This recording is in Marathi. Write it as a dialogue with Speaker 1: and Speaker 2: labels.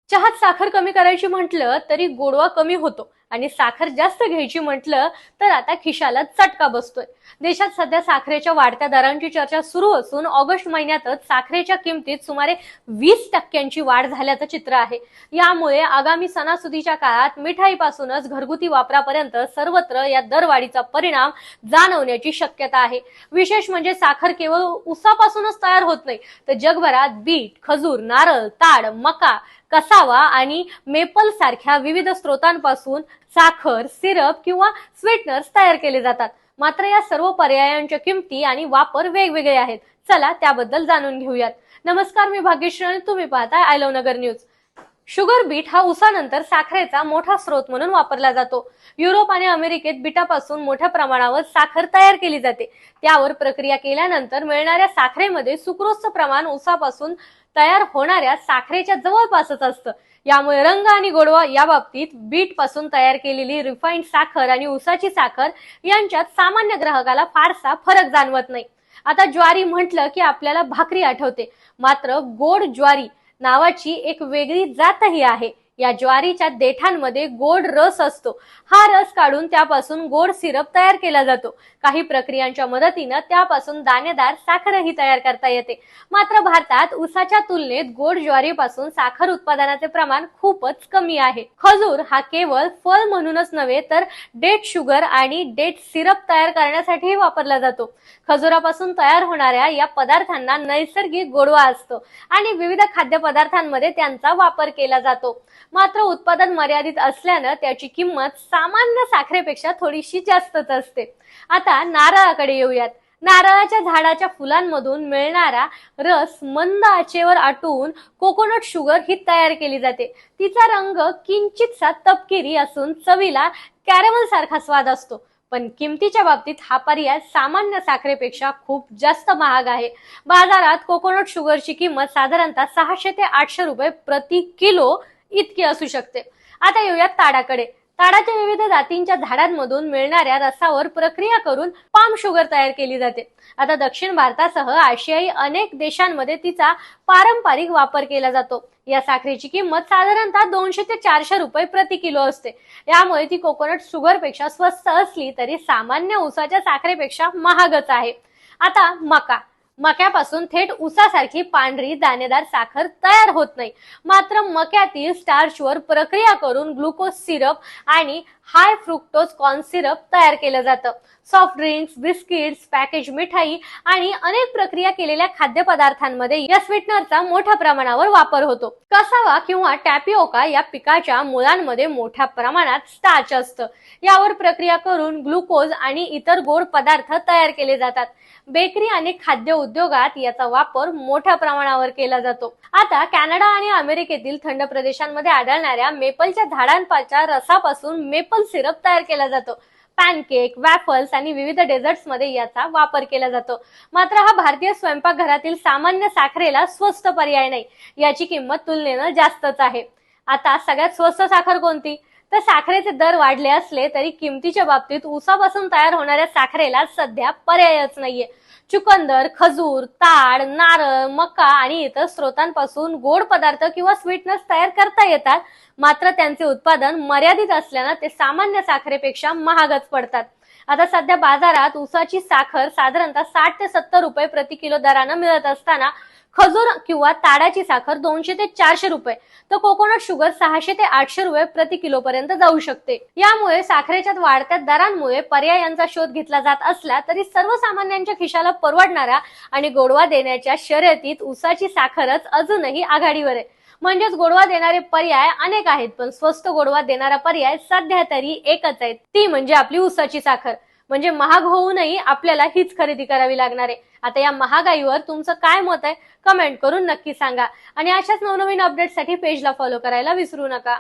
Speaker 1: चहात साखर कमी करायची म्हटलं तरी गोडवा कमी होतो आणि साखर जास्त घ्यायची म्हटलं तर आता खिशाला चटका बसतोय। देशात सध्या साखरेच्या वाढत्या दरांची चर्चा सुरू असून ऑगस्ट महिन्यातच साखरेच्या किमतीत सुमारे 20% वाढ झाल्याचं चित्र आहे। यामुळे आगामी सणासुदीच्या काळात मिठाईपासूनच घरगुती वापरापर्यंत सर्वत्र या दरवाढीचा परिणाम जाणवण्याची शक्यता आहे। विशेष म्हणजे साखर केवळ ऊसापासूनच तयार होत नाही, तर जगभरात बीट, खजूर, नारळ, ताड, मका, कसावा आणि मेपल सारख्या विविध स्रोतांपासून साखर, सिरप किंवा स्वीटनर्स तयार केले जातात। मात्र या सर्व पर्यायांच्या किमती आणि वापर वेगवेगळे आहेत। चला त्याबद्दल जाणून घेऊयात। नमस्कार, मी भाग्यश्री आणि तुम्ही पाहताय I love Nagar news. Sugar beet हा ऊसानंतर साखरेचा मोठा स्रोत म्हणून वापरला जातो। युरोप आणि अमेरिकेत बीटापासून मोठ्या प्रमाणावर साखर तयार केली जाते। त्यावर प्रक्रिया केल्यानंतर मिळणाऱ्या साखरेमध्ये सुक्रोजचं प्रमाण ऊसापासून तयार होणाऱ्या साखरेच्या जवळपासच असतं। यामुळे रंग आणि गोडवा या बाबतीत बीट पासून तयार केलेली रिफाइंड साखर आणि ऊसाची साखर यांच्यात सामान्य ग्राहकाला फारसा फरक जाणवत नाही। आता ज्वारी म्हटलं की आपल्याला भाकरी आठवते, मात्र गोड ज्वारी नावाची एक वेगळी जातही आहे। या ज्वारीच्या देठांमध्ये गोड रस असतो। हा रस काढून त्यापासून गोड सिरप तयार केला जातो। काही प्रक्रियांच्या मदतीने त्यापासून दाणेदार साखरही तयार करता येते। मात्र भारतात ऊसाच्या तुलनेत गोड ज्वारीपासून साखर उत्पादनाचे प्रमाण खूपच कमी आहे। खजूर हा केवळ फळ म्हणूनच नव्हे तर डेट शुगर आणि डेट सिरप तयार करण्यासाठीही वापरला जातो। खजुरापासून तयार होणाऱ्या या पदार्थांना नैसर्गिक गोडवा असतो आणि विविध खाद्यपदार्थांमध्ये त्यांचा वापर केला जातो। मात्र उत्पादन मर्यादित असल्याने त्याची किंमत सामान्य साखरेपेक्षा थोडीशी जास्तच असते। आता नारळाकडे येऊयात। नारळाच्या झाडाच्या फुलांमधून मिळणारा रस मंद आचेवर आटून कोकोनट शुगर ही तयार केली जाते। तिचा रंग किंचितसा तपकिरी असून चवीला कॅरमल सारखा स्वाद असतो। पण किमतीच्या बाबतीत हा पर्याय सामान्य साखरेपेक्षा खूप जास्त महाग आहे। बाजारात कोकोनट शुगरची किंमत साधारणतः 600 ते 800 रुपये प्रति किलो इतकी असू शकते। आता येऊयात ताडाकडे। ताडाच्या विविध जातींच्या झाडांमधून मिळणाऱ्या रसावर प्रक्रिया करून पाम शुगर तयार केली जाते। आता दक्षिण भारतासह आशियाई अनेक देशांमध्ये तिचा पारंपरिक वापर केला जातो। या साखरेची किंमत साधारणतः 200 ते 400 रुपये प्रति किलो असते। यामुळे ती कोकोनट शुगर पेक्षा स्वस्त असली तरी सामान्य ऊसाच्या साखरेपेक्षा महागच आहे। आता मका। मक्यापासून थेट ऊसासारखी पांढरी दाणेदार साखर तयार होत नाही, मात्र मक्यातील स्टार्चवर प्रक्रिया करून ग्लुकोज सिरप आणि हाय फ्रुक्टोज कॉर्न सिरप तयार केलं जातं। सॉफ्ट ड्रिंक्स, बिस्किट्स, पॅकेज मिठाई आणि अनेक प्रक्रिया केलेल्या खाद्यपदार्थांमध्ये या स्वीटनरचा मोठ्या प्रमाणावर वापर होतो। कसावा किंवा टॅपिओका या पिकाच्या मुळांमध्ये मोठ्या प्रमाणात स्टार्च असतं। यावर प्रक्रिया करून ग्लुकोज आणि इतर गोड पदार्थ तयार केले जातात। बेकरी आणि खाद्य उद्योगात याचा वापर मोठ्या प्रमाणावर केला जातो। आता कॅनडा आणि अमेरिकेतील थंड प्रदेशांमध्ये आढळणाऱ्या मेपलच्या झाडांच्या रसापासून मेपल सिरप तयार केला जातो। पॅनकेक, वॅफल्स आणि विविध डेझर्ट्स मध्ये याचा वापर केला जातो। मात्र हा भारतीय स्वयंपाकघरातील सामान्य साखरेला स्वस्त पर्याय नाही। याची किंमत तुलनेने जास्तच आहे। आता सगळ्यात स्वस्त साखर कोणती? तर साखरेचे दर वाढले असले तरी किमतीच्या बाबतीत ऊसापासून तयार होणाऱ्या साखरेला सध्या पर्यायच नाहीये। चुकंदर, खजूर, ताड, नारळ, मका आणि इतर स्रोतांपासून गोड पदार्थ किंवा स्वीटनर्स तयार करता येतात, मात्र त्यांचे उत्पादन मर्यादित असल्याने ते सामान्य साखरेपेक्षा महागच पडतात। आता सध्या बाजारात ऊसाची साखर साधारणतः 60 ते 70 रुपये प्रति किलो दराने मिळत असताना खजूर किंवा ताडाची साखर 200 ते 400 रुपये तर कोकोनट शुगर 600 ते 800 रुपये प्रति किलो पर्यंत जाऊ शकते। यामुळे साखरेच्या वाढत्या दरांमुळे पर्यायांचा शोध घेतला जात असला तरी सर्वसामान्यांच्या खिशाला परवडणारा आणि गोडवा देण्याच्या शर्यतीत ऊसाची साखरच अजूनही आघाडीवर आहे। म्हणजेच गोडवा देणारे पर्याय अनेक आहेत, पण स्वस्त गोडवा देणारा पर्याय सध्या तरी एकच आहे, ती म्हणजे आपली ऊसाची साखर। म्हणजे महाग होऊनही आपल्याला हीच खरेदी करावी लागणार आहे। आता या महागाईवर तुमचं काय मत आहे कमेंट करून नक्की सांगा आणि अशाच नवनवीन अपडेटसाठी पेजला फॉलो करायला विसरू नका।